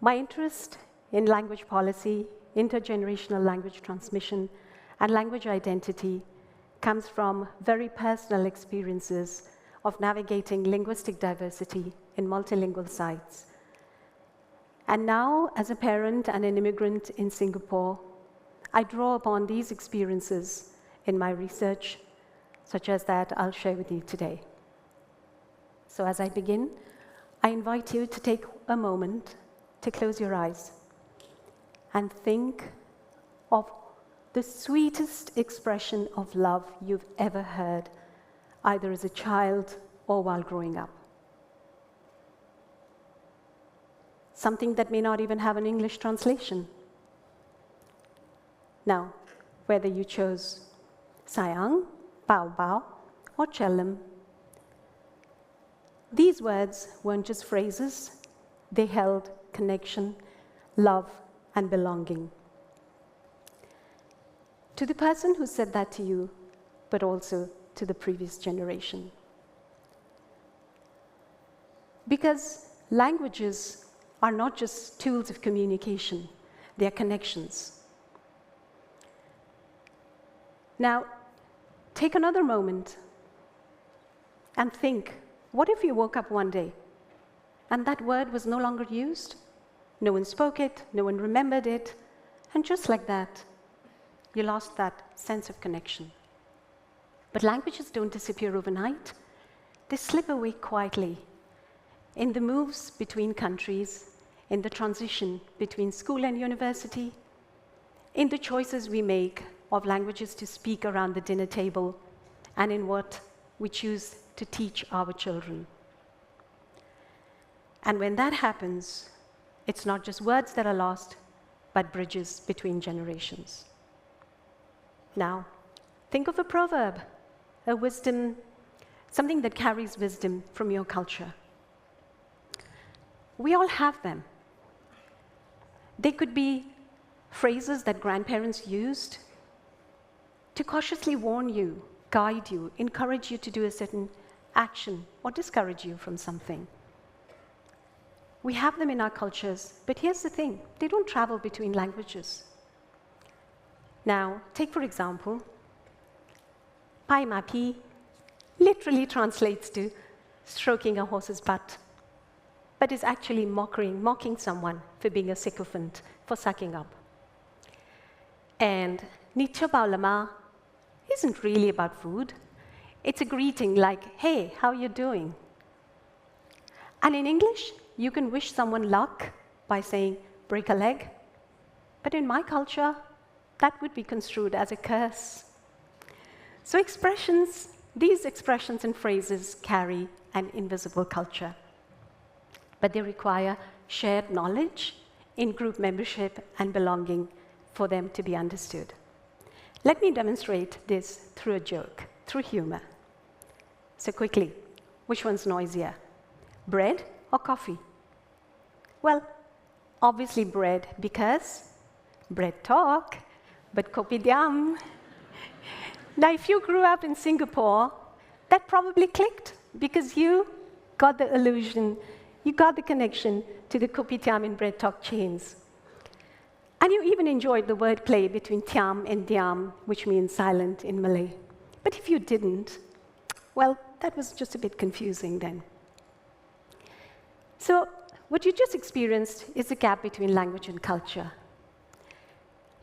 My interest in language policy, intergenerational language transmission, and language identity comes from very personal experiences of navigating linguistic diversity in multilingual sites. And now, as a parent and an immigrant in Singapore, I draw upon these experiences in my research, such as that I'll share with you today. So as I begin, I invite you to take a moment to close your eyes and think of the sweetest expression of love you've ever heard, either as a child or while growing up. Something that may not even have an English translation. Now, whether you chose sayang, bao bao, or chelam, these words weren't just phrases, they held connection, love, and belonging. To the person who said that to you, but also to the previous generation. Because languages are not just tools of communication, they are connections. Now, take another moment and think, what if you woke up one day and that word was no longer used? No one spoke it, no one remembered it, and just like that, you lost that sense of connection. But languages don't disappear overnight. They slip away quietly in the moves between countries, in the transition between school and university, in the choices we make of languages to speak around the dinner table, and in what we choose to teach our children. And when that happens, it's not just words that are lost, but bridges between generations. Now, think of a proverb, a wisdom, something that carries wisdom from your culture. We all have them. They could be phrases that grandparents used to cautiously warn you, guide you, encourage you to do a certain action, or discourage you from something. We have them in our cultures, but here's the thing, they don't travel between languages. Now, take for example, pai ma pi literally translates to stroking a horse's butt, but is actually mocking someone for being a sycophant, for sucking up. And ni che bao lama isn't really about food. It's a greeting like, hey, how you doing? And in English, you can wish someone luck by saying, break a leg. But in my culture, that would be construed as a curse. So these expressions and phrases carry an invisible culture. But they require shared knowledge, in-group membership, and belonging for them to be understood. Let me demonstrate this through a joke, through humor. So quickly, which one's noisier? Bread or coffee? Well, obviously bread, because bread talk, but kopitiam. Now, if you grew up in Singapore, that probably clicked, because you got the illusion, you got the connection to the kopitiam and bread talk chains. And you even enjoyed the wordplay between tiam and diam, which means silent in Malay. But if you didn't, well, that was just a bit confusing then. So what you just experienced is the gap between language and culture.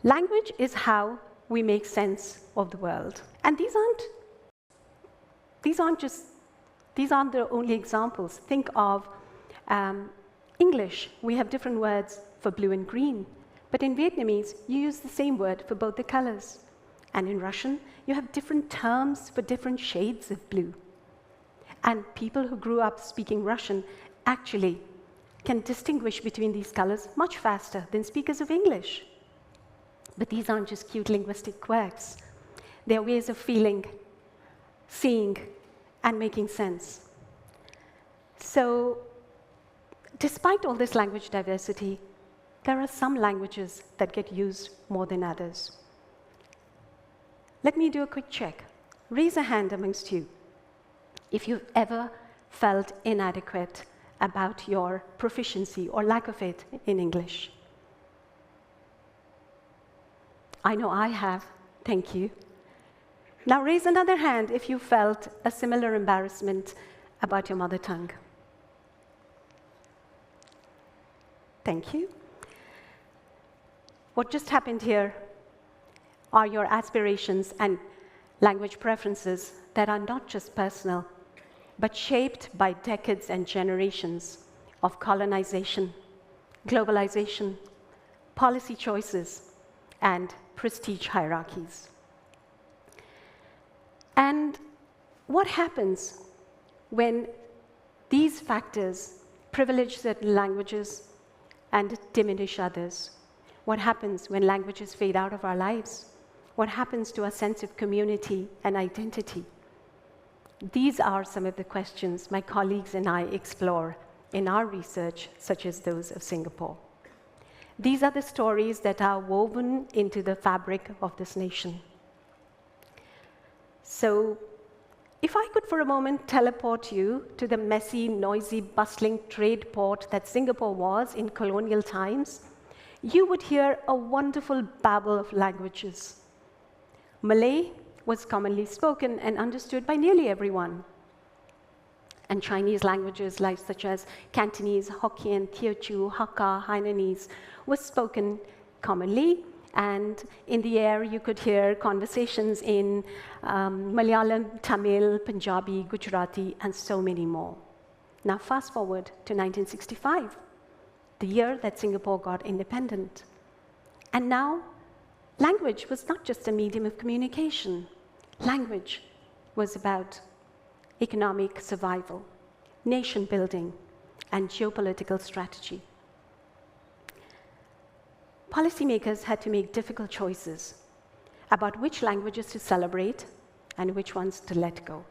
Language is how we make sense of the world. And these aren't the only examples. Think of English. We have different words for blue and green. But in Vietnamese, you use the same word for both the colors. And in Russian, you have different terms for different shades of blue. And people who grew up speaking Russian actually can distinguish between these colors much faster than speakers of English. But these aren't just cute linguistic quirks. They're ways of feeling, seeing, and making sense. So, despite all this language diversity, there are some languages that get used more than others. Let me do a quick check. Raise a hand amongst you if you've ever felt inadequate about your proficiency or lack of it in English? I know I have. Thank you. Now raise another hand if you felt a similar embarrassment about your mother tongue. Thank you. What just happened here are your aspirations and language preferences that are not just personal, but shaped by decades and generations of colonization, globalization, policy choices, and prestige hierarchies. And what happens when these factors privilege certain languages and diminish others? What happens when languages fade out of our lives? What happens to our sense of community and identity? These are some of the questions my colleagues and I explore in our research, such as those of Singapore. These are the stories that are woven into the fabric of this nation. So, if I could for a moment teleport you to the messy, noisy, bustling trade port that Singapore was in colonial times, you would hear a wonderful babble of languages. Malay was commonly spoken and understood by nearly everyone. And Chinese languages such as Cantonese, Hokkien, Teochew, Hakka, Hainanese was spoken commonly, and in the air you could hear conversations in Malayalam, Tamil, Punjabi, Gujarati, and so many more. Now fast forward to 1965, the year that Singapore got independent. And now, language was not just a medium of communication. Language was about economic survival, nation building, and geopolitical strategy. Policymakers had to make difficult choices about which languages to celebrate and which ones to let go.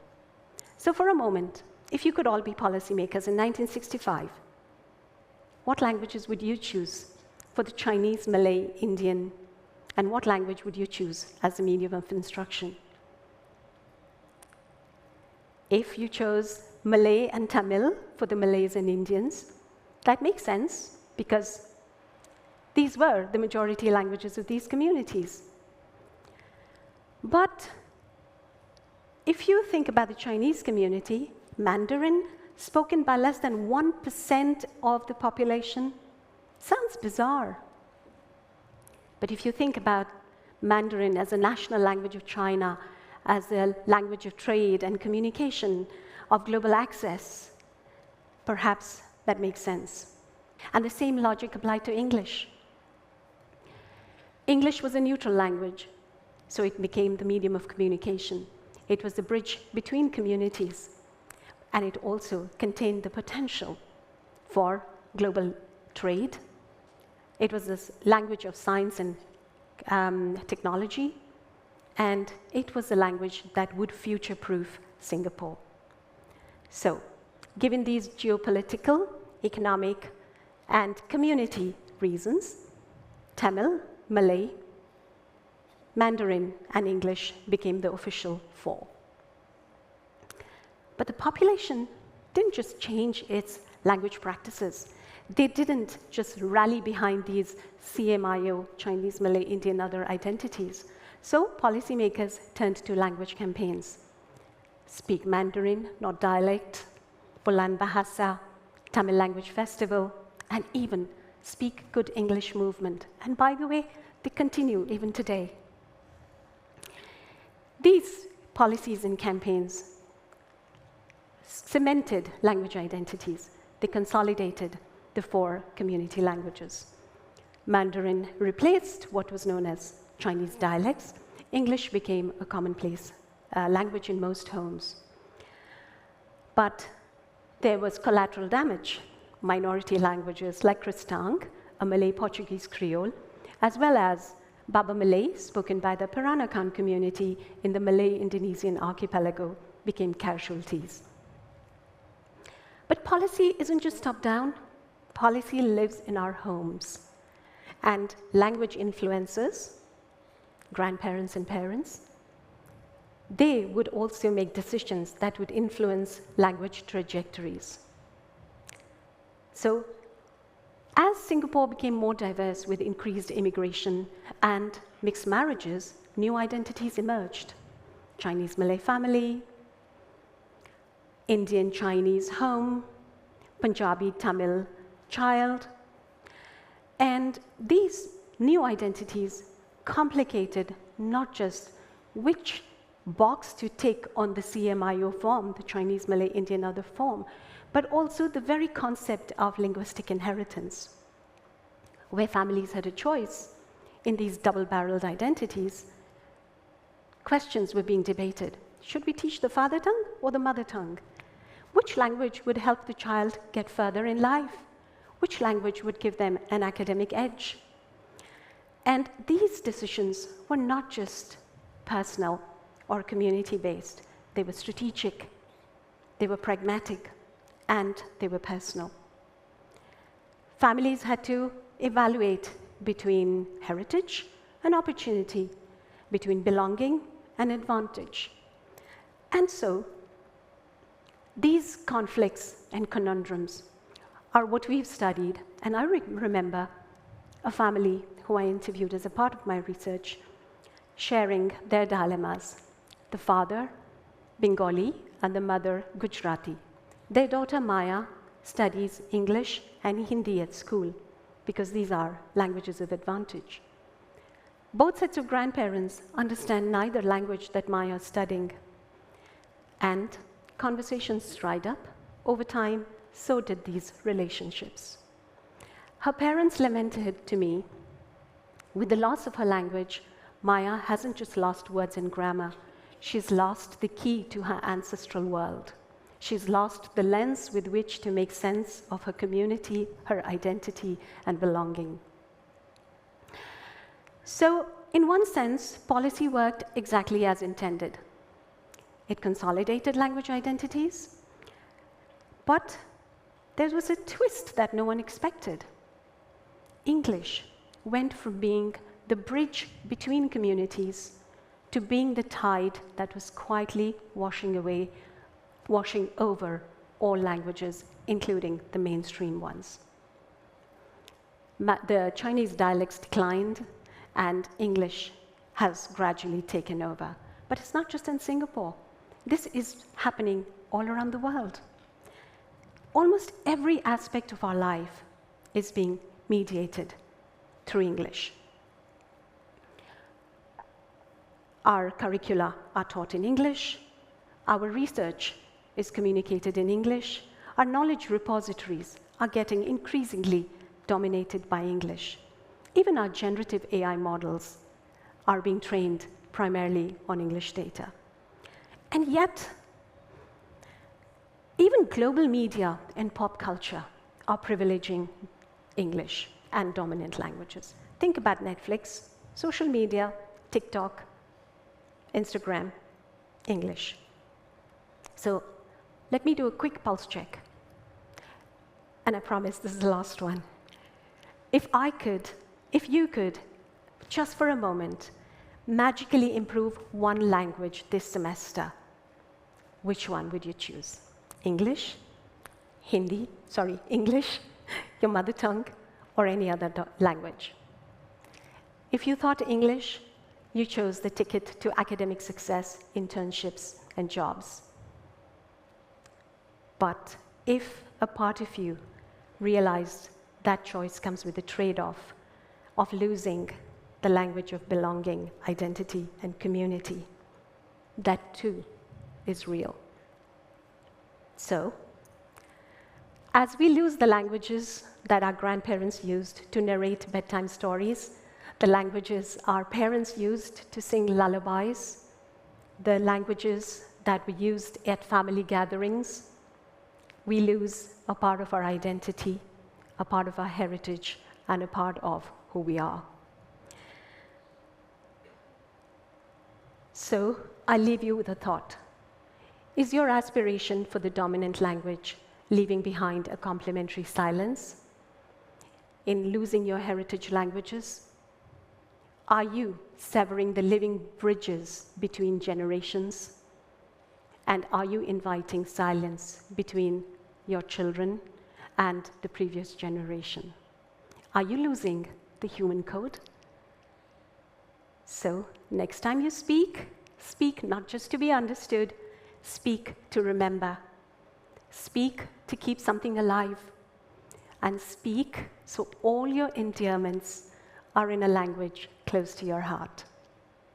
So for a moment, if you could all be policymakers in 1965, what languages would you choose for the Chinese, Malay, Indian, and what language would you choose as a medium of instruction? If you chose Malay and Tamil for the Malays and Indians, that makes sense because these were the majority languages of these communities. But if you think about the Chinese community, Mandarin, spoken by less than 1% of the population, sounds bizarre. But if you think about Mandarin as a national language of China, as a language of trade and communication, of global access, perhaps that makes sense. And the same logic applied to English. English was a neutral language, so it became the medium of communication. It was the bridge between communities, and it also contained the potential for global trade. It was this language of science and technology, and it was a language that would future-proof Singapore. So, given these geopolitical, economic, and community reasons, Tamil, Malay, Mandarin, and English became the official four. But the population didn't just change its language practices. They didn't just rally behind these CMIO, Chinese, Malay, Indian, other identities. So policymakers turned to language campaigns. Speak Mandarin, not dialect, Bulan Bahasa, Tamil Language Festival, and even Speak Good English movement. And by the way, they continue even today. These policies and campaigns cemented language identities. They consolidated the four community languages. Mandarin replaced what was known as Chinese dialects. English became a commonplace language in most homes. But there was collateral damage. Minority languages like Kristang, a Malay Portuguese Creole, as well as Baba Malay, spoken by the Peranakan community in the Malay-Indonesian archipelago, became casualties. But policy isn't just top-down. Policy lives in our homes. And language influencers, grandparents and parents, they would also make decisions that would influence language trajectories. So, as Singapore became more diverse with increased immigration and mixed marriages, new identities emerged. Chinese Malay family, Indian Chinese home, Punjabi Tamil child. And these new identities complicated not just which box to tick on the CMIO form, the Chinese Malay Indian other form, but also the very concept of linguistic inheritance, where families had a choice in these double-barreled identities. Questions were being debated. Should we teach the father tongue or the mother tongue? Which language would help the child get further in life? Which language would give them an academic edge? And these decisions were not just personal or community-based. They were strategic, they were pragmatic, and they were personal. Families had to evaluate between heritage and opportunity, between belonging and advantage. And so, these conflicts and conundrums are what we've studied, and I remember a family who I interviewed as a part of my research sharing their dilemmas. The father, Bengali, and the mother, Gujarati. Their daughter, Maya, studies English and Hindi at school because these are languages of advantage. Both sets of grandparents understand neither language that Maya is studying. And conversations dried up. Over time, so did these relationships. Her parents lamented to me, with the loss of her language, Maya hasn't just lost words and grammar, she's lost the key to her ancestral world. She's lost the lens with which to make sense of her community, her identity, and belonging. So, in one sense, policy worked exactly as intended. It consolidated language identities, but there was a twist that no one expected. English went from being the bridge between communities to being the tide that was quietly washing over all languages, including the mainstream ones. The Chinese dialects declined, and English has gradually taken over. But it's not just in Singapore. This is happening all around the world. Almost every aspect of our life is being mediated through English. Our curricula are taught in English. Our research is communicated in English. Our knowledge repositories are getting increasingly dominated by English. Even our generative AI models are being trained primarily on English data. And yet, even global media and pop culture are privileging English and dominant languages. Think about Netflix, social media, TikTok, Instagram, English. So let me do a quick pulse check. And I promise this is the last one. If you could, just for a moment, magically improve one language this semester, which one would you choose? English, English, your mother tongue, or any other language? If you thought English, you chose the ticket to academic success, internships, and jobs. But if a part of you realized that choice comes with a trade-off of losing the language of belonging, identity, and community, that too is real. So, as we lose the languages that our grandparents used to narrate bedtime stories, the languages our parents used to sing lullabies, the languages that we used at family gatherings, we lose a part of our identity, a part of our heritage, and a part of who we are. So, I leave you with a thought. Is your aspiration for the dominant language leaving behind a complementary silence in losing your heritage languages? Are you severing the living bridges between generations? And are you inviting silence between your children and the previous generation. Are you losing the human code? So next time you speak, speak not just to be understood, speak to remember. Speak to keep something alive. And speak so all your endearments are in a language close to your heart.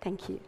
Thank you.